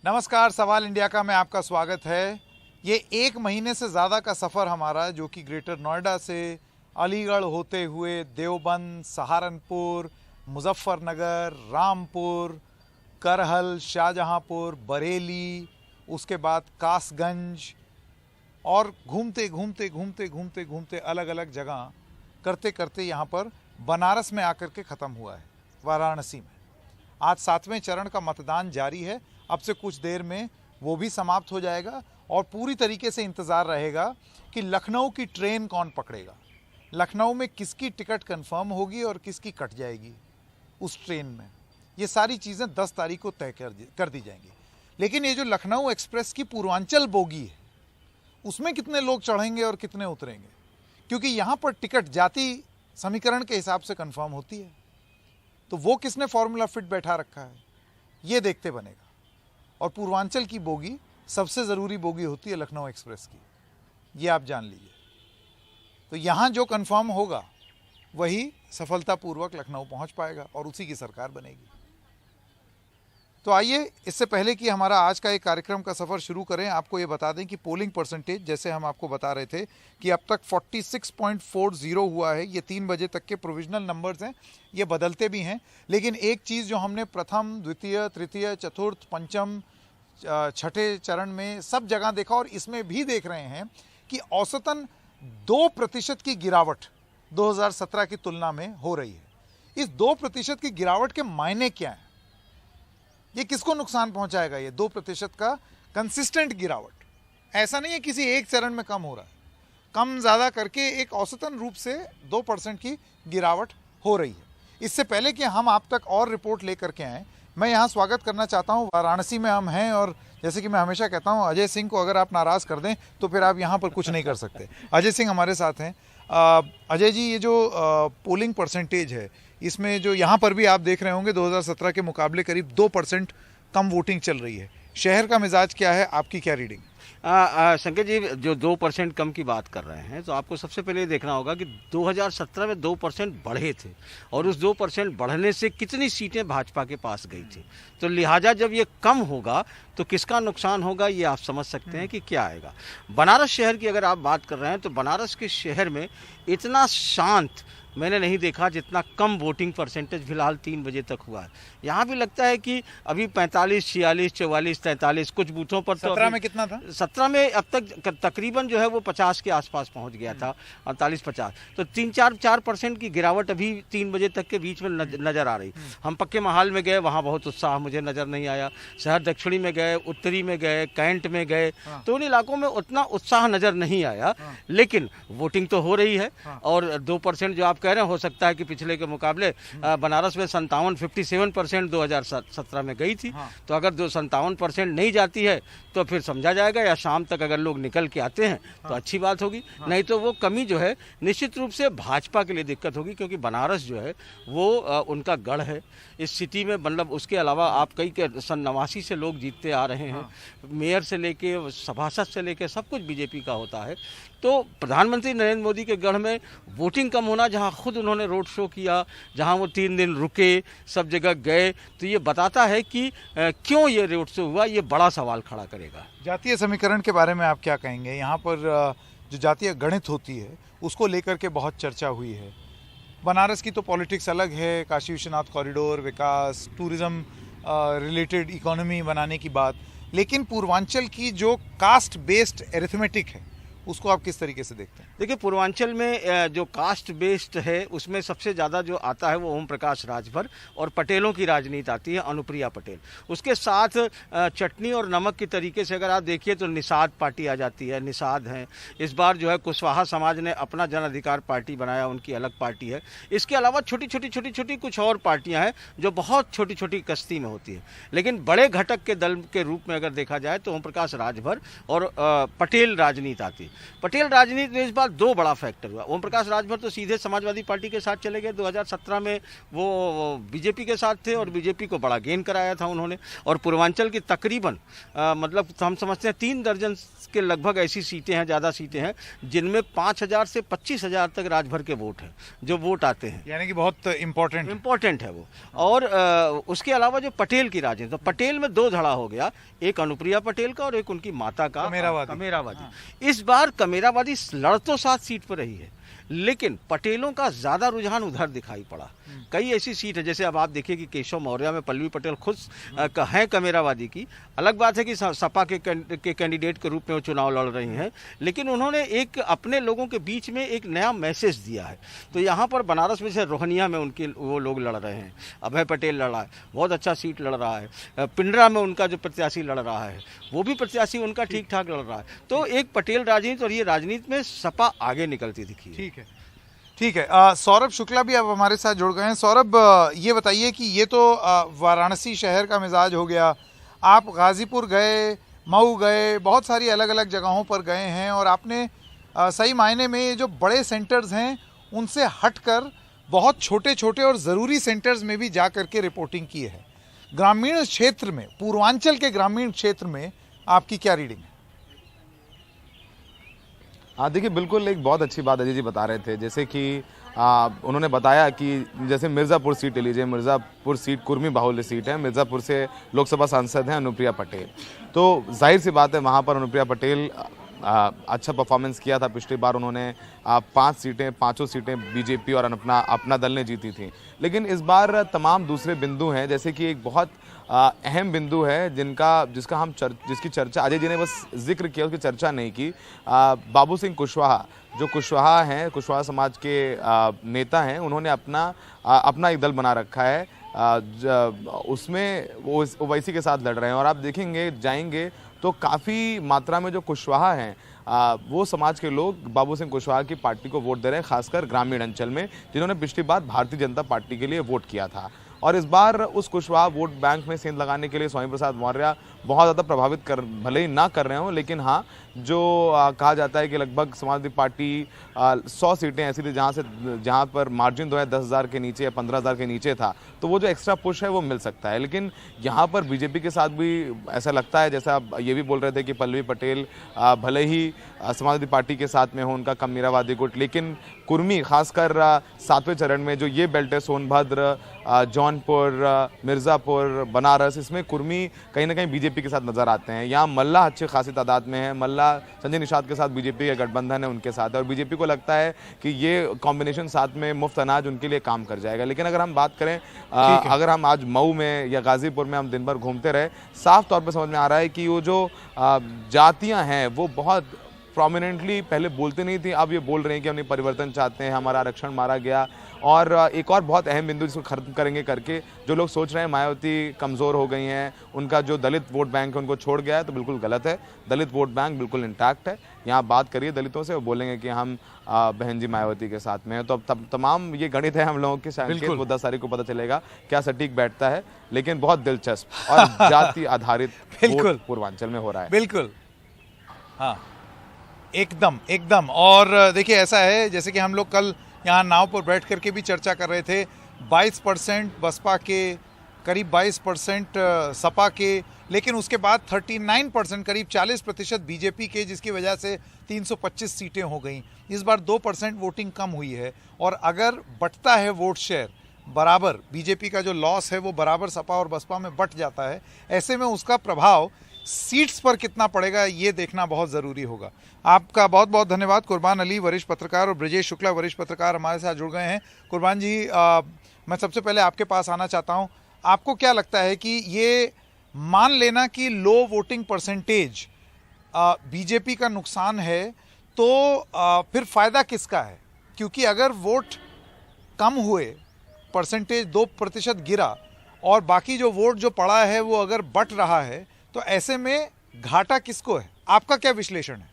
नमस्कार, सवाल इंडिया का में आपका स्वागत है। ये एक महीने से ज़्यादा का सफ़र हमारा जो कि ग्रेटर नोएडा से अलीगढ़ होते हुए देवबंद, सहारनपुर, मुजफ्फरनगर, रामपुर, करहल, शाहजहांपुर, बरेली, उसके बाद कासगंज और घूमते घूमते घूमते घूमते घूमते अलग अलग जगह करते करते यहाँ पर बनारस में आकर के ख़त्म हुआ है, वाराणसी में। आज 7वें चरण का मतदान जारी है। अब से कुछ देर में वो भी समाप्त हो जाएगा और पूरी तरीके से इंतज़ार रहेगा कि लखनऊ की ट्रेन कौन पकड़ेगा, लखनऊ में किसकी टिकट कंफर्म होगी और किसकी कट जाएगी उस ट्रेन में। ये सारी चीज़ें 10 तारीख को तय कर दी जाएंगी। लेकिन ये जो लखनऊ एक्सप्रेस की पूर्वांचल बोगी है, उसमें कितने लोग चढ़ेंगे और कितने उतरेंगे, क्योंकि यहाँ पर टिकट जाति समीकरण के हिसाब से कंफर्म होती है। तो वो किसने फॉर्मूला फिट बैठा रखा है, ये देखते बनेगा। और पूर्वांचल की बोगी सबसे ज़रूरी बोगी होती है लखनऊ एक्सप्रेस की, ये आप जान लीजिए। तो यहाँ जो कंफर्म होगा वही सफलतापूर्वक लखनऊ पहुँच पाएगा और उसी की सरकार बनेगी। तो आइए, इससे पहले कि हमारा आज का एक कार्यक्रम का सफ़र शुरू करें, आपको ये बता दें कि पोलिंग परसेंटेज, जैसे हम आपको बता रहे थे कि अब तक 46.40 हुआ है। ये 3 बजे तक के प्रोविजनल नंबर्स हैं, ये बदलते भी हैं। लेकिन एक चीज़ जो हमने प्रथम, द्वितीय, तृतीय, चतुर्थ, पंचम, छठे चरण में सब जगह देखा और इसमें भी देख रहे हैं कि औसतन 2% की गिरावट 2017 की तुलना में हो रही है। इस 2% की गिरावट के मायने क्या हैं, ये किसको नुकसान पहुंचाएगा? ये 2% का कंसिस्टेंट गिरावट, ऐसा नहीं है किसी एक चरण में कम हो रहा है, कम ज़्यादा करके एक औसतन रूप से 2% की गिरावट हो रही है। इससे पहले कि हम आप तक और रिपोर्ट लेकर के आएँ, मैं यहाँ स्वागत करना चाहता हूँ। वाराणसी में हम हैं और जैसे कि मैं हमेशा कहता हूँ, अजय सिंह को अगर आप नाराज़ कर दें तो फिर आप यहाँ पर कुछ नहीं कर सकते। अजय सिंह हमारे साथ हैं। अजय जी, ये जो पोलिंग परसेंटेज है, इसमें जो यहाँ पर भी आप देख रहे होंगे 2017 के मुकाबले करीब 2% कम वोटिंग चल रही है। शहर का मिजाज क्या है, आपकी क्या रीडिंग? संकेत जी, जो 2% कम की बात कर रहे हैं, तो आपको सबसे पहले ये देखना होगा कि 2017 में 2% बढ़े थे और उस 2% बढ़ने से कितनी सीटें भाजपा के पास गई थी। तो लिहाजा जब ये कम होगा तो किसका नुकसान होगा, ये आप समझ सकते हैं कि क्या आएगा। बनारस शहर की अगर आप बात कर रहे हैं तो बनारस के शहर में इतना शांत मैंने नहीं देखा जितना कम वोटिंग परसेंटेज फिलहाल 3 बजे तक हुआ है। यहाँ भी लगता है कि अभी 45, 46, 44, 43 कुछ बूथों पर। 17 में कितना था? 17 में अब तक तकरीबन जो है वो 50 के आसपास पहुँच गया था, 48-50। तो 3-4% की गिरावट अभी 3 बजे तक के बीच में नज़र आ रही। हम पक्के महाल में गए, वहाँ बहुत उत्साह मुझे नज़र नहीं आया। शहर दक्षिणी में गए, उत्तरी में गए, कैंट में गए, तो उन इलाकों में उतना उत्साह नज़र नहीं आया। लेकिन वोटिंग तो हो रही है और 2% जो आप कह रहे हैं, हो सकता है कि पिछले के मुकाबले बनारस में 57% 2017 में गई थी। तो अगर 57% नहीं जाती है तो फिर समझा जाएगा, या शाम तक अगर लोग निकल के आते हैं तो अच्छी बात होगी। नहीं तो वो कमी जो है निश्चित रूप से भाजपा के लिए दिक्कत होगी, क्योंकि बनारस जो है वो उनका गढ़ है इस सिटी में। मतलब उसके अलावा आप कई के सन 89 से लोग जीतते आ रहे हैं, मेयर से लेके सभासद से लेके सब कुछ बीजेपी का होता है। तो प्रधानमंत्री नरेंद्र मोदी के गढ़ में वोटिंग कम होना, जहां खुद उन्होंने रोड शो किया, जहां वो 3 दिन रुके, सब जगह गए, तो ये बताता है कि क्यों ये रोड शो हुआ, ये बड़ा सवाल खड़ा करेगा। जातीय समीकरण के बारे में आप क्या कहेंगे? यहाँ पर जो जातीय गणित होती है उसको लेकर के बहुत चर्चा हुई है। बनारस की तो पॉलिटिक्स अलग है, काशी विश्वनाथ कॉरिडोर, विकास, टूरिज्म रिलेटेड इकोनॉमी बनाने की बात, लेकिन पूर्वांचल की जो कास्ट बेस्ड एरिथमेटिक है उसको आप किस तरीके से देखते हैं? देखिए, पूर्वांचल में जो कास्ट बेस्ड है उसमें सबसे ज़्यादा जो आता है वो ओम प्रकाश राजभर और पटेलों की राजनीति आती है, अनुप्रिया पटेल। उसके साथ चटनी और नमक की तरीके से अगर आप देखिए तो निषाद पार्टी आ जाती है, निषाद हैं। इस बार जो है कुशवाहा समाज ने अपना जन अधिकार पार्टी बनाया, उनकी अलग पार्टी है। इसके अलावा छोटी छोटी कुछ और पार्टियाँ हैं जो बहुत छोटी छोटी कश्ती में होती है, लेकिन बड़े घटक के दल के रूप में अगर देखा जाए तो ओम प्रकाश राजभर और पटेल राजनीति आती है। पटेल राजनीति में इस बार दो बड़ा फैक्टर हुआ। ओम प्रकाश राजभर तो सीधे समाजवादी पार्टी के साथ चले गए, 2017 में वो बीजेपी के साथ थे और बीजेपी को बड़ा गेन कराया था उन्होंने। और पूर्वांचल की तकरीबन मतलब हम समझते हैं 3 दर्जन के लगभग ऐसी सीटें हैं, ज़्यादा सीटें हैं जिनमें 5,000 से 25,000 तक राजभर के वोट हैं, जो वोट आते हैं, यानी कि बहुत इम्पोर्टेंट है वो। और उसके अलावा जो पटेल की राजनीति, तो पटेल में दो धड़ा हो गया, एक अनुप्रिया पटेल का और एक उनकी माता का कमेरावादी। हाँ। इस बार कमेरावादी लड़ तो 7 सीट पर रही है, लेकिन पटेलों का ज्यादा रुझान उधर दिखाई पड़ा। कई ऐसी सीट है, जैसे अब आप देखिए कि केशव मौर्य में पल्लवी पटेल खुद हैं कमेरावादी की। अलग बात है कि सपा के कैंडिडेट के रूप में वो चुनाव लड़ रही हैं, लेकिन उन्होंने एक अपने लोगों के बीच में एक नया मैसेज दिया है। तो यहाँ पर बनारस में से रोहनिया में उनके वो लोग लड़ रहे हैं, अभय पटेल लड़ा है, बहुत अच्छा सीट लड़ रहा है। पिंडरा में उनका जो प्रत्याशी लड़ रहा है वो भी प्रत्याशी उनका ठीक ठाक लड़ रहा है। तो एक पटेल राजनीति और ये राजनीति में सपा आगे निकलती दिखी। ठीक है। सौरभ शुक्ला भी अब हमारे साथ जुड़ गए हैं। सौरभ, ये बताइए कि ये तो वाराणसी शहर का मिजाज हो गया, आप गाजीपुर गए, मऊ गए, बहुत सारी अलग अलग जगहों पर गए हैं और आपने सही मायने में ये जो बड़े सेंटर्स हैं उनसे हटकर बहुत छोटे छोटे और ज़रूरी सेंटर्स में भी जा करके रिपोर्टिंग की है। ग्रामीण क्षेत्र में, पूर्वांचल के ग्रामीण क्षेत्र में आपकी क्या रीडिंग है? हाँ देखिए, बिल्कुल एक बहुत अच्छी बात अजय जी बता रहे थे, जैसे कि उन्होंने बताया कि जैसे मिर्ज़ापुर सीट ले लीजिए, मिर्ज़ापुर सीट कुर्मी बाहुल्य सीट है, मिर्ज़ापुर से लोकसभा सांसद हैं अनुप्रिया पटेल। तो जाहिर सी बात है वहाँ पर अनुप्रिया पटेल अच्छा परफॉर्मेंस किया था। पिछली बार उन्होंने 5 सीटें, पाँचों सीटें बीजेपी और अपना दल ने जीती थी। लेकिन इस बार तमाम दूसरे बिंदु हैं, जैसे कि एक बहुत अहम बिंदु है जिसकी चर्चा अजय जी ने बस जिक्र किया, उसकी चर्चा नहीं की। बाबू सिंह कुशवाहा, जो कुशवाहा हैं, कुशवाहा समाज के नेता हैं, उन्होंने अपना एक दल बना रखा है, उसमें वो ओवैसी के साथ लड़ रहे हैं। और आप देखेंगे, जाएंगे तो काफ़ी मात्रा में जो कुशवाहा हैं वो समाज के लोग बाबू सिंह कुशवाहा की पार्टी को वोट दे रहे हैं, खासकर ग्रामीण अंचल में, जिन्होंने पिछली बार भारतीय जनता पार्टी के लिए वोट किया था। और इस बार उस कुशवाहा वोट बैंक में सेंध लगाने के लिए स्वामी प्रसाद मौर्य बहुत ज़्यादा प्रभावित भले ही ना कर रहे हों, लेकिन हाँ, जो कहा जाता है कि लगभग समाजवादी पार्टी 100 सीटें ऐसी थी जहाँ पर मार्जिन जो है 10,000 के नीचे या 15,000 के नीचे था, तो वो जो एक्स्ट्रा पुश है वो मिल सकता है। लेकिन यहाँ पर बीजेपी के साथ भी ऐसा लगता है, जैसा आप ये भी बोल रहे थे कि पल्लवी पटेल भले ही समाजवादी पार्टी के साथ में हो, उनका कमेरावादी गुट, लेकिन कुर्मी खासकर 7वें चरण में जो ये बेल्ट है, सोनभद्र, जौनपुर, मिर्ज़ापुर, बनारस, इसमें कुर्मी कहीं ना कहीं बीजेपी के साथ नजर आते हैं। यहाँ मल्ला अच्छी खासी तादाद में है, मल्ला संजय निषाद के साथ बीजेपी का गठबंधन है उनके साथ है, और बीजेपी को लगता है कि ये कॉम्बिनेशन साथ में मुफ्त अनाज उनके लिए काम कर जाएगा। लेकिन अगर हम बात करें, अगर हम आज मऊ में या गाजीपुर में हम दिन भर घूमते रहे, साफ तौर पर समझ में आ रहा है कि वो जो जातियाँ हैं वो बहुत प्रोमिनेंटली पहले बोलते नहीं थी, अब ये बोल रहे हैं कि हम परिवर्तन चाहते हैं, हमारा आरक्षण मारा गया। और एक और बहुत अहम बिंदु जिसको खत्म करेंगे करके जो लोग सोच रहे हैं मायावती कमज़ोर हो गई हैं, उनका जो दलित वोट बैंक है उनको छोड़ गया है, तो बिल्कुल गलत है। दलित वोट बैंक बिल्कुल इंटैक्ट है। यहाँ बात करिए दलितों से, वो बोलेंगे कि हम बहन जी मायावती के साथ में हैं। तो अब तमाम ये गणित है हम लोगों के साथ, वो 10 तारीख को पता चलेगा क्या सटीक बैठता है। लेकिन बहुत दिलचस्प और जाति आधारित वोट पूर्वांचल में हो रहा है। बिल्कुल, हाँ, एकदम। और देखिए, ऐसा है जैसे कि हम लोग कल यहाँ नाव पर बैठ करके भी चर्चा कर रहे थे, 22% बसपा के, करीब 22% सपा के, लेकिन उसके बाद 39%, करीब 40% बीजेपी के, जिसकी वजह से 325 सीटें हो गई। इस बार 2% वोटिंग कम हुई है। और अगर बटता है वोट शेयर बराबर, बीजेपी का जो लॉस है वो बराबर सपा और बसपा में बट जाता है, ऐसे में उसका प्रभाव सीट्स पर कितना पड़ेगा ये देखना बहुत ज़रूरी होगा। आपका बहुत बहुत धन्यवाद। कुर्बान अली वरिष्ठ पत्रकार और ब्रजेश शुक्ला वरिष्ठ पत्रकार हमारे साथ जुड़ गए हैं। कुर्बान जी, मैं सबसे पहले आपके पास आना चाहता हूं, आपको क्या लगता है कि ये मान लेना कि लो वोटिंग परसेंटेज बीजेपी का नुकसान है, तो फिर फ़ायदा किसका है? क्योंकि अगर वोट कम हुए, परसेंटेज 2% गिरा और बाकी जो वोट जो पड़ा है वो अगर बट रहा है, तो ऐसे में घाटा किसको है? आपका क्या विश्लेषण है?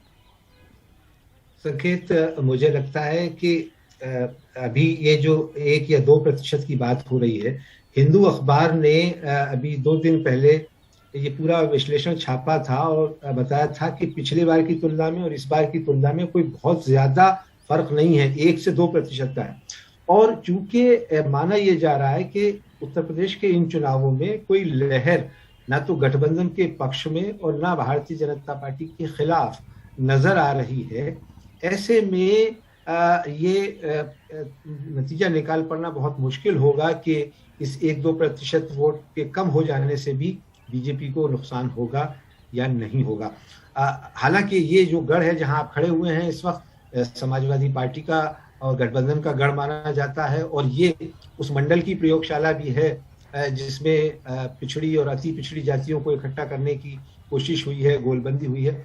संकेत, मुझे लगता है कि अभी ये जो 1 या 2% की बात हो रही है, हिंदू अखबार ने अभी 2 दिन पहले ये पूरा विश्लेषण छापा था और बताया था कि पिछली बार की तुलना में और इस बार की तुलना में कोई बहुत ज्यादा फर्क नहीं है, 1 से 2% का है। और चूंकि माना यह जा रहा है कि उत्तर प्रदेश के इन चुनावों में कोई लहर ना तो गठबंधन के पक्ष में और ना भारतीय जनता पार्टी के खिलाफ नजर आ रही है, ऐसे में ये नतीजा निकाल पाना बहुत मुश्किल होगा कि इस 1-2% वोट के कम हो जाने से भी बीजेपी को नुकसान होगा या नहीं होगा। हालांकि ये जो गढ़ है जहां आप खड़े हुए हैं इस वक्त, समाजवादी पार्टी का और गठबंधन का गढ़ माना जाता है, और ये उस मंडल की प्रयोगशाला भी है जिसमें पिछड़ी और अति पिछड़ी जातियों को इकट्ठा करने की कोशिश हुई है, गोलबंदी हुई है।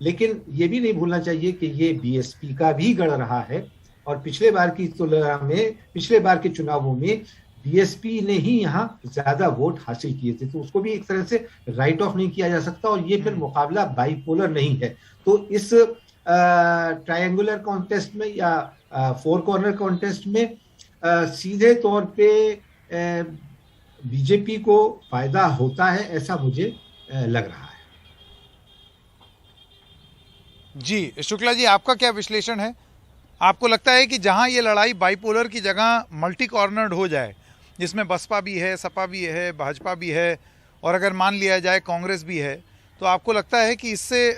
लेकिन ये भी नहीं भूलना चाहिए कि ये बीएसपी का भी गढ़ रहा है, और पिछले बार की तुलना में पिछले बार के चुनावों में बीएसपी ने ही यहाँ ज्यादा वोट हासिल किए थे, तो उसको भी एक तरह से राइट ऑफ नहीं किया जा सकता। और ये फिर मुकाबला बाइपोलर नहीं है, तो इस ट्रायंगुलर कॉन्टेस्ट में या 4 कॉर्नर कॉन्टेस्ट में सीधे तौर पे बीजेपी को फायदा होता है, ऐसा मुझे लग रहा है। जी शुक्ला जी, आपका क्या विश्लेषण है? आपको लगता है कि जहां ये लड़ाई बाइपोलर की जगह मल्टी कॉर्नर्ड हो जाए, जिसमें बसपा भी है, सपा भी है, भाजपा भी है, और अगर मान लिया जाए कांग्रेस भी है, तो आपको लगता है कि इससे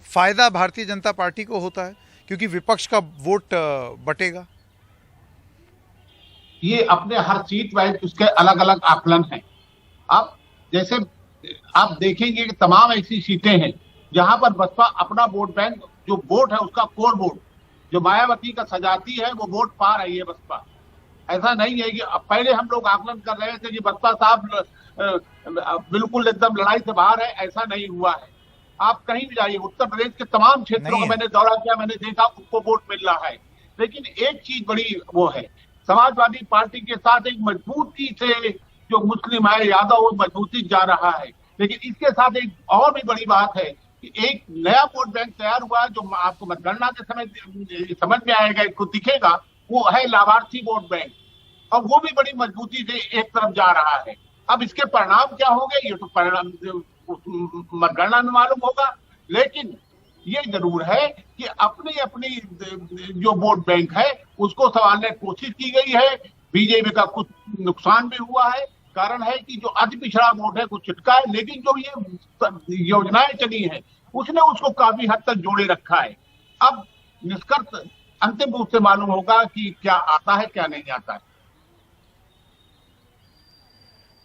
फायदा भारतीय जनता पार्टी को होता है क्योंकि विपक्ष का वोट बटेगा? ये अपने हर सीट वाइज उसके अलग अलग आकलन हैं। अब जैसे आप देखेंगे कि तमाम ऐसी सीटें हैं जहां पर बसपा अपना वोट बैंक, जो वोट है उसका कोर वोट, जो मायावती का सजाती है, वो वोट पा रही है बसपा। ऐसा नहीं है कि पहले हम लोग आकलन कर रहे थे कि बसपा साहब बिल्कुल एकदम लड़ाई से बाहर है, ऐसा नहीं हुआ है। आप कहीं भी जाइए, उत्तर प्रदेश के तमाम क्षेत्रों में मैंने दौरा किया, मैंने देखा उनको वोट मिल रहा है। लेकिन एक चीज बड़ी वो है, समाजवादी पार्टी के साथ एक मजबूती से जो मुस्लिम है यादव, वो मजबूती जा रहा है। लेकिन इसके साथ एक और भी बड़ी बात है कि एक नया वोट बैंक तैयार हुआ है, जो आपको मतगणना के समय समझ में आएगा, इसको दिखेगा, वो है लाभार्थी वोट बैंक, और वो भी बड़ी मजबूती से एक तरफ जा रहा है। अब इसके परिणाम क्या होंगे, ये तो परिणाम मतगणना में मालूम होगा। लेकिन ये जरूर है कि अपनी अपनी जो वोट बैंक है उसको संभालने की कोशिश की गई है। बीजेपी का कुछ नुकसान भी हुआ है, कारण है कि जो अति पिछड़ा वोट है कुछ छिटका है, लेकिन जो ये योजनाएं चली हैं उसने उसको काफी हद तक जोड़े रखा है। अब निष्कर्ष अंतिम रूप से मालूम होगा कि क्या आता है क्या नहीं आता है।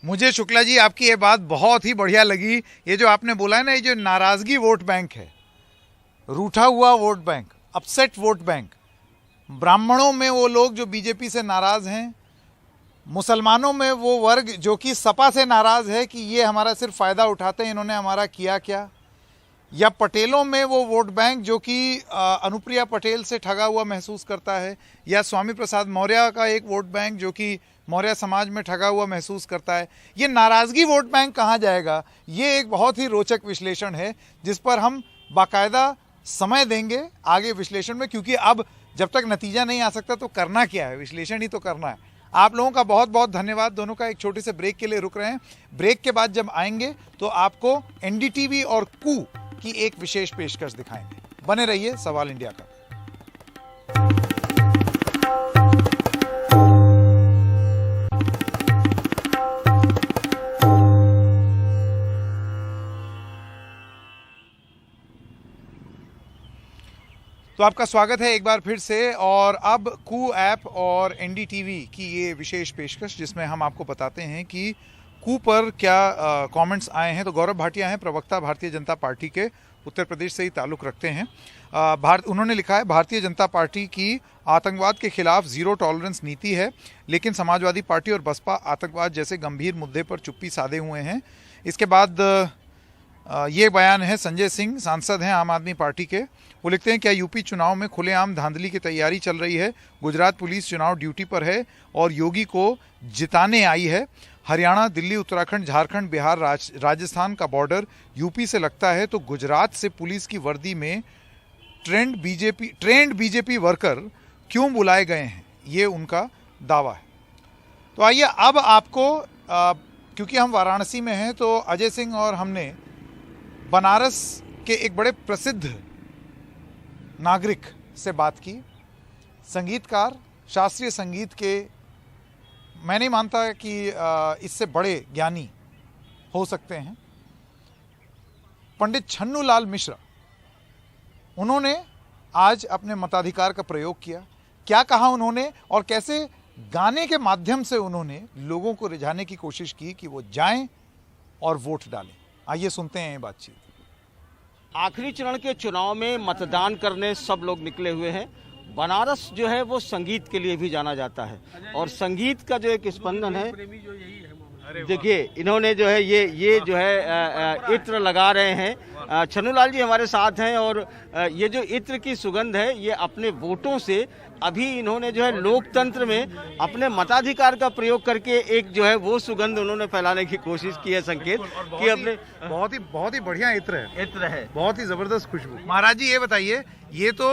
मुझे शुक्ला जी आपकी ये बात बहुत ही बढ़िया लगी। ये जो आपने बोला है ना, ये जो नाराजगी वोट बैंक है, रूठा हुआ vote bank, upset vote bank, ब्राह्मणों में वो लोग जो बीजेपी से नाराज हैं, मुसलमानों में वो वर्ग जो कि सपा से नाराज है कि ये हमारा सिर्फ फायदा उठाते हैं, इन्होंने हमारा किया क्या, या पटेलों में वो वोट बैंक जो कि अनुप्रिया पटेल से ठगा हुआ महसूस करता है, या स्वामी प्रसाद मौर्य का एक वोट बैंक जो कि मौर्य समाज में ठगा हुआ महसूस करता है। ये नाराजगी वोट बैंक कहाँ जाएगा, ये एक बहुत ही रोचक विश्लेषण है जिस पर हम बाकायदा समय देंगे आगे विश्लेषण में, क्योंकि अब जब तक नतीजा नहीं आ सकता तो करना क्या है, विश्लेषण ही तो करना है। आप लोगों का बहुत बहुत धन्यवाद। दोनों का एक छोटे से ब्रेक के लिए रुक रहे हैं। ब्रेक के बाद जब आएंगे तो आपको एनडीटीवी और कू की एक विशेष पेशकश दिखाएंगे। बने रहिए सवाल इंडिया का। तो आपका स्वागत है एक बार फिर से, और अब कू ऐप और एनडीटीवी की ये विशेष पेशकश जिसमें हम आपको बताते हैं कि कू पर क्या कमेंट्स आए हैं। तो गौरव भाटिया हैं, प्रवक्ता भारतीय जनता पार्टी के, उत्तर प्रदेश से ही ताल्लुक़ रखते हैं। उन्होंने लिखा है, भारतीय जनता पार्टी की आतंकवाद के खिलाफ जीरो टॉलरेंस नीति है, लेकिन समाजवादी पार्टी और बसपा आतंकवाद जैसे गंभीर मुद्दे पर चुप्पी साधे हुए हैं। इसके बाद ये बयान है संजय सिंह, सांसद हैं आम आदमी पार्टी के। वो लिखते हैं, क्या यूपी चुनाव में खुलेआम धांधली की तैयारी चल रही है? गुजरात पुलिस चुनाव ड्यूटी पर है और योगी को जिताने आई है। हरियाणा, दिल्ली, उत्तराखंड, झारखंड, बिहार, राजस्थान का बॉर्डर यूपी से लगता है, तो गुजरात से पुलिस की वर्दी में ट्रेंड बीजेपी वर्कर क्यों बुलाए गए हैं, ये उनका दावा है। तो आइए अब आपको क्योंकि हम वाराणसी में हैं तो अजय सिंह और हमने बनारस के एक बड़े प्रसिद्ध नागरिक से बात की, संगीतकार, शास्त्रीय संगीत के, मैं नहीं मानता कि इससे बड़े ज्ञानी हो सकते हैं, पंडित छन्नूलाल मिश्रा। उन्होंने आज अपने मताधिकार का प्रयोग किया। क्या कहा उन्होंने और कैसे गाने के माध्यम से उन्होंने लोगों को रिझाने की कोशिश की कि वो जाएं और वोट डालें। आइए सुनते हैं ये बातचीत। आखिरी चरण के चुनाव में मतदान करने सब लोग निकले हुए हैं। बनारस जो है वो संगीत के लिए भी जाना जाता है और संगीत का जो एक स्पंदन है, देखिए इन्होंने जो है ये जो है इत्र लगा रहे हैं। छन्नूलाल जी हमारे साथ हैं और ये जो इत्र की सुगंध है ये अपने वोटों से अभी इन्होंने जो है लोकतंत्र में अपने मताधिकार का प्रयोग करके एक जो है वो सुगंध उन्होंने फैलाने की कोशिश की है। संकेत कि अपने बहुत ही बढ़िया इत्र है, है बहुत ही जबरदस्त खुशबू। महाराज जी ये बताइए, ये तो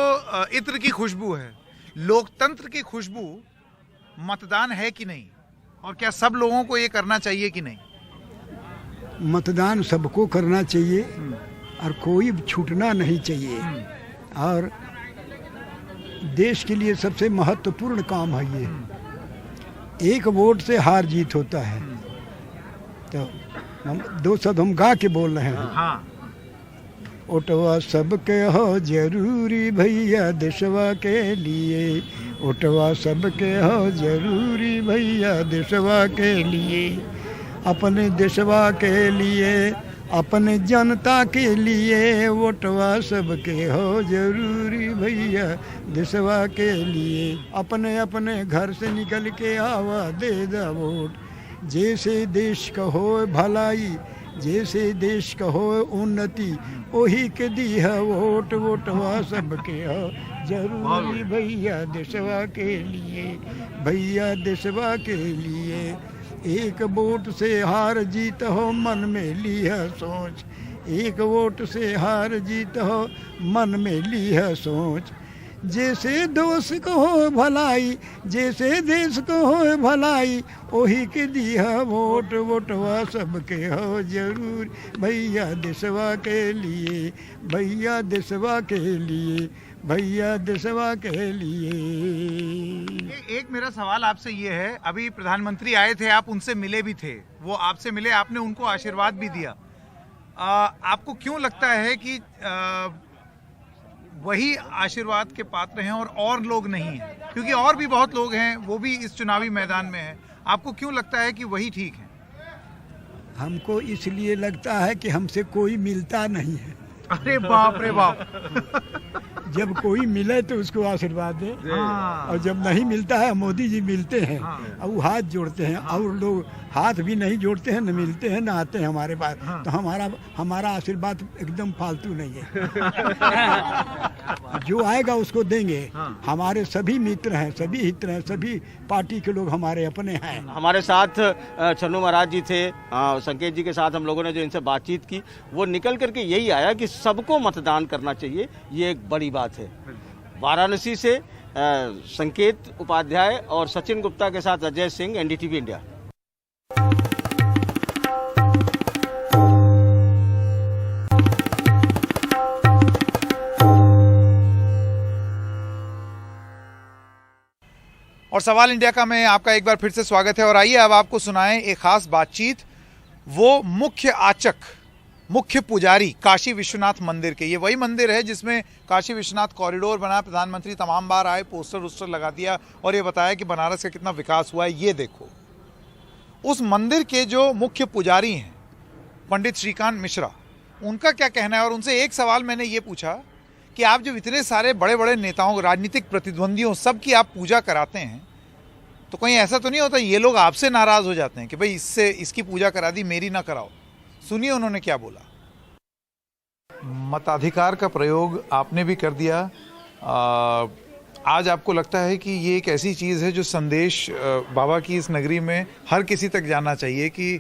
इत्र की खुशबू है, लोकतंत्र की खुशबू मतदान है कि नहीं, और क्या सब लोगों को ये करना चाहिए कि नहीं? मतदान सबको करना चाहिए और कोई छूटना नहीं चाहिए और देश के लिए सबसे महत्वपूर्ण काम है ये। एक वोट से हार जीत होता है। तो हम दो शब्द हम गा के बोल रहे हैं। हाँ। ओटवा सबके हो जरूरी भैया देशवा के लिए, ओटवा सबके हो जरूरी भैया देशवा के लिए, अपने देशवा के लिए, अपने जनता के लिए, वोटवा सबके हो जरूरी भैया देशवा के लिए। अपने अपने घर से निकल के आवा दे दा वोट, जैसे देश का हो भलाई, जैसे देश का हो उन्नति, वही के दी है वोट, वोटवा सबके हो जरूरी भैया देशवा के लिए, भैया देशवा के लिए। एक वोट से हार जीत हो मन में ली है सोच, एक वोट से हार जीत हो मन में ली है सोच, जैसे दोष को हो भलाई, जैसे देश को हो भलाई, वही के दिया वोट, वोटवा सबके हो जरूर भैया देशवा के लिए, भैया देशवा के लिए, भैया देशवा के लिए। एक मेरा सवाल आपसे ये है, अभी प्रधानमंत्री आए थे, आप उनसे मिले भी थे, वो आपसे मिले, आपने उनको आशीर्वाद भी दिया। आपको क्यों लगता है कि वही आशीर्वाद के पात्र हैं और लोग नहीं हैं? क्योंकि और भी बहुत लोग हैं, वो भी इस चुनावी मैदान में हैं। आपको क्यों लगता है कि वही ठीक है? हमको इसलिए लगता है कि हमसे कोई मिलता नहीं है। अरे बाप रे बाप। जब कोई मिले तो उसको आशीर्वाद दे। हाँ। और जब नहीं मिलता है, मोदी जी मिलते हैं। हाँ। और वो हाथ जोड़ते हैं। हाँ। और लोग हाथ भी नहीं जोड़ते हैं, न मिलते हैं, न आते हैं हमारे पास। हाँ। तो हमारा आशीर्वाद एकदम फालतू नहीं है। जो आएगा उसको देंगे। हाँ। हमारे सभी मित्र हैं, सभी हित हैं, सभी पार्टी के लोग हमारे अपने हैं। हमारे साथ छन्नू महाराज जी थे, संकेत जी के साथ हम लोगों ने जो इनसे बातचीत की, वो निकल करके यही आया कि सबको मतदान करना चाहिए, ये एक बड़ी बात है। वाराणसी से संकेत उपाध्याय और सचिन गुप्ता के साथ अजय सिंह, एनडीटीवी इंडिया। और सवाल इंडिया का में आपका एक बार फिर से स्वागत है और आइए अब आपको सुनाएं एक खास बातचीत। वो मुख्य आचक, मुख्य पुजारी काशी विश्वनाथ मंदिर के, ये वही मंदिर है जिसमें काशी विश्वनाथ कॉरिडोर बना, प्रधानमंत्री तमाम बार आए, पोस्टर वोस्टर लगा दिया और ये बताया कि बनारस का कितना विकास हुआ है। ये देखो, उस मंदिर के जो मुख्य पुजारी हैं पंडित श्रीकांत मिश्रा, उनका क्या कहना है। और उनसे एक सवाल मैंने ये पूछा कि आप जब इतने सारे बड़े बड़े नेताओं, राजनीतिक प्रतिद्वंदियों, सब की आप पूजा कराते हैं, तो कहीं ऐसा तो नहीं होता ये लोग आपसे नाराज हो जाते हैं कि भाई इसकी पूजा करा दी, मेरी ना कराओ? सुनिए उन्होंने क्या बोला। मताधिकार का प्रयोग आपने भी कर दिया। आज आपको लगता है कि ये एक ऐसी चीज़ है जो संदेश बाबा की इस नगरी में हर किसी तक जाना चाहिए कि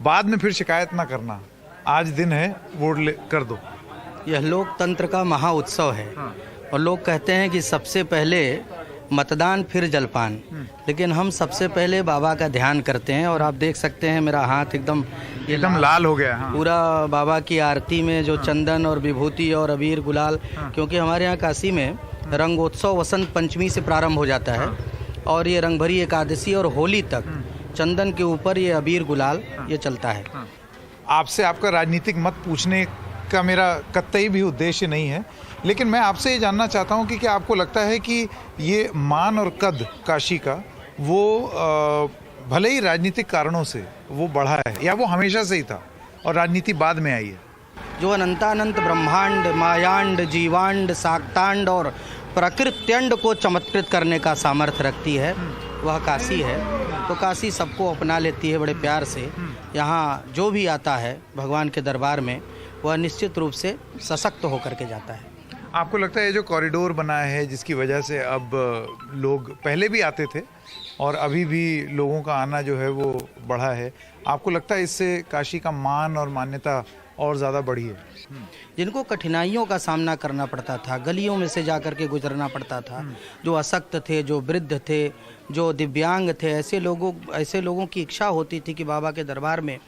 बाद में फिर शिकायत ना करना, आज दिन है, वोट कर दो। यह लोकतंत्र का महा उत्सव है। हाँ। और लोग कहते हैं कि सबसे पहले मतदान फिर जलपान। लेकिन हम सबसे पहले बाबा का ध्यान करते हैं और आप देख सकते हैं मेरा हाथ एकदम लाल हो गया। हाँ। पूरा बाबा की आरती में जो चंदन और विभूति और अबीर गुलाल, क्योंकि हमारे यहाँ काशी में रंगोत्सव वसंत पंचमी से प्रारंभ हो जाता है और ये रंगभरी एकादशी और होली तक चंदन के ऊपर ये अबीर गुलाल ये चलता है। आपसे आपका राजनीतिक मत पूछने का मेरा कतई भी उद्देश्य नहीं है, लेकिन मैं आपसे ये जानना चाहता हूँ कि क्या आपको लगता है कि ये मान और कद काशी का वो भले ही राजनीतिक कारणों से वो बढ़ा है या वो हमेशा से ही था और राजनीति बाद में आई है? जो अनंतानंत ब्रह्मांड, मायांड, जीवांड, शाक्तांड और प्रकृत्यंड को चमत्कृत करने का सामर्थ्य रखती है वह काशी है। तो काशी सबको अपना लेती है बड़े प्यार से। यहाँ जो भी आता है भगवान के दरबार में वह निश्चित रूप से सशक्त होकर के जाता है। आपको लगता है जो कॉरिडोर बना है जिसकी वजह से अब लोग पहले भी आते थे और अभी भी लोगों का आना जो है वो बढ़ा है, आपको लगता है इससे काशी का मान और मान्यता और ज़्यादा बढ़ी है? जिनको कठिनाइयों का सामना करना पड़ता था, गलियों में से जाकर के गुजरना पड़ता था, जो अशक्त थे, जो वृद्ध थे, जो दिव्यांग थे, ऐसे लोगों की इच्छा होती थी कि बाबा के दरबार में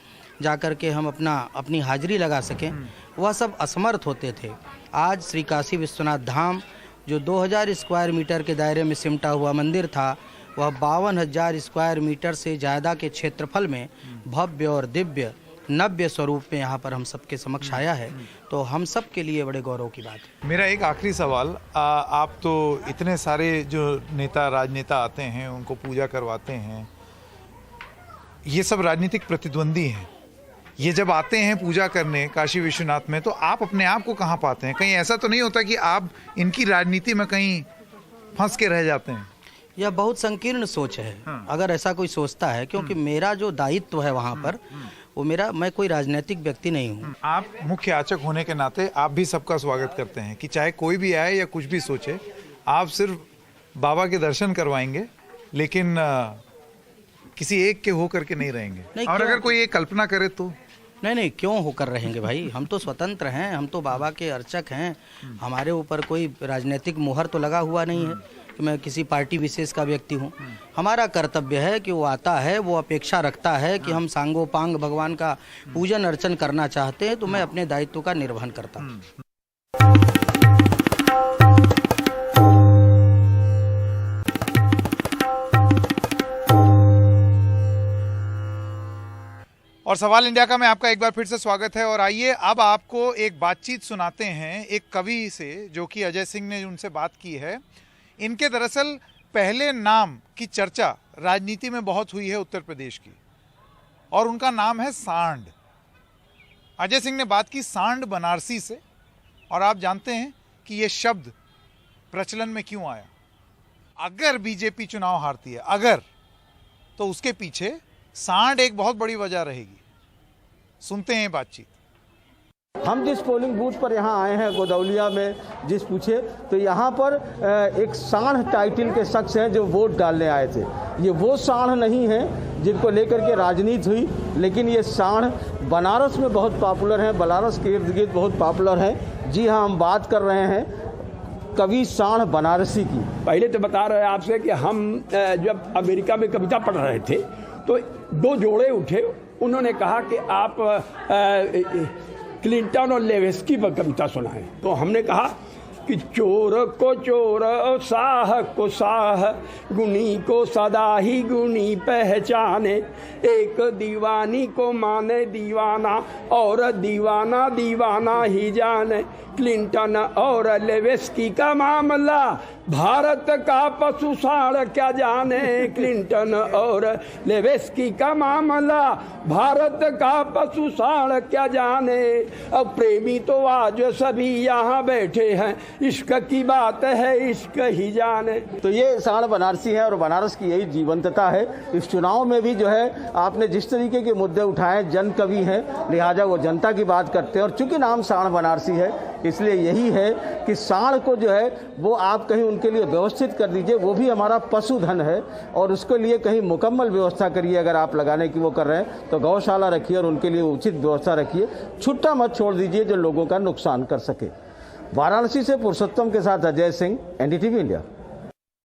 जाकर के हम अपनी हाजिरी लगा सकें, वह सब असमर्थ होते थे। आज श्री काशी विश्वनाथ धाम जो 2000 स्क्वायर मीटर के दायरे में सिमटा हुआ मंदिर था, वह 52,000 स्क्वायर मीटर से ज़्यादा के क्षेत्रफल में भव्य और दिव्य नव्य स्वरूप में यहाँ पर हम सबके समक्ष आया है। तो हम सब के लिए बड़े गौरव की बात है। मेरा एक आखिरी सवाल, आप तो इतने सारे जो राजनेता आते हैं उनको पूजा करवाते हैं, ये सब राजनीतिक प्रतिद्वंदी हैं, ये जब आते हैं पूजा करने काशी विश्वनाथ में तो आप अपने आप को कहाँ पाते हैं? कहीं ऐसा तो नहीं होता कि आप इनकी राजनीति में कहीं फंस के रह जाते हैं? यह बहुत संकीर्ण सोच है। अगर ऐसा कोई सोचता है, क्योंकि मेरा जो दायित्व है वहाँ पर वो मैं कोई राजनीतिक व्यक्ति नहीं हूँ। आप मुख्य याचक होने के नाते आप भी सबका स्वागत करते हैं कि चाहे कोई भी आए या कुछ भी सोचे, आप सिर्फ बाबा के दर्शन करवाएंगे लेकिन किसी एक के होकर के नहीं रहेंगे। और अगर कोई एक कल्पना करे तो नहीं, क्यों होकर रहेंगे भाई? हम तो स्वतंत्र हैं, हम तो बाबा के अर्चक हैं, हमारे ऊपर कोई राजनीतिक मुहर तो लगा हुआ नहीं है कि मैं किसी पार्टी विशेष का व्यक्ति हूँ। हमारा कर्तव्य है कि वो आता है, वो अपेक्षा रखता है कि हम सांगोपांग भगवान का पूजन अर्चन करना चाहते हैं, तो मैं अपने दायित्व का निर्वहन करता हूँ। और सवाल इंडिया का मैं आपका एक बार फिर से स्वागत है। और आइए अब आपको एक बातचीत सुनाते हैं एक कवि से जो कि अजय सिंह ने उनसे बात की है। इनके दरअसल पहले नाम की चर्चा राजनीति में बहुत हुई है उत्तर प्रदेश की, और उनका नाम है सांड। अजय सिंह ने बात की सांड बनारसी से, और आप जानते हैं कि ये शब्द प्रचलन में क्यों आया। अगर बीजेपी चुनाव हारती है, अगर, तो उसके पीछे सांड एक बहुत बड़ी वजह रहेगी। सुनते हैं बातचीत। हम जिस पोलिंग बूथ पर यहाँ आए हैं गोदौलिया में, जिस पूछे तो यहाँ पर एक सांड टाइटल के शख्स हैं जो वोट डालने आए थे। ये वो सांड नहीं है जिनको लेकर के राजनीति हुई, लेकिन ये सांड बनारस में बहुत पॉपुलर हैं, बनारस के इर्द गिर्द बहुत पॉपुलर हैं। जी हाँ, हम बात कर रहे हैं कवि सांड बनारसी की। पहले तो बता रहे हैं आपसे कि हम जब अमेरिका में कविता पढ़ रहे थे तो दो जोड़े उठे, उन्होंने कहा कि आप क्लिंटन और लेवेस्की पर कविता सुनाएं। तो हमने कहा कि चोर को चोर, साह को साह, गुणी को सदा ही गुणी पहचाने, एक दीवानी को माने दीवाना और दीवाना दीवाना ही जाने। क्लिंटन और लेवेस्की का मामला भारत का पशुसाड़ क्या जाने। क्लिंटन और लेवेस्की का मामला भारत का पशुसाड़ क्या जाने। अब प्रेमी तो आज सभी यहाँ बैठे हैं, इश्क की बात है इश्क ही जाने। तो ये सांड बनारसी है और बनारस की यही जीवंतता है। इस चुनाव में भी जो है आपने जिस तरीके के मुद्दे उठाए, जन कवि हैं, लिहाजा वो जनता की बात करते हैं। और चूंकि नाम सांड बनारसी है, इसलिए यही है कि सांड को जो है वो आप कहीं उनके लिए व्यवस्थित कर दीजिए, वो भी हमारा पशुधन है, और उसके लिए कहीं मुकम्मल व्यवस्था करिए। अगर आप लगाने की वो कर रहे हैं तो गौशाला रखिए और उनके लिए उचित व्यवस्था रखिए, छुट्टा मत छोड़ दीजिए जो लोगों का नुकसान कर सके। वाराणसी से पुरुषोत्तम के साथ अजय सिंह, एनडीटीवी इंडिया।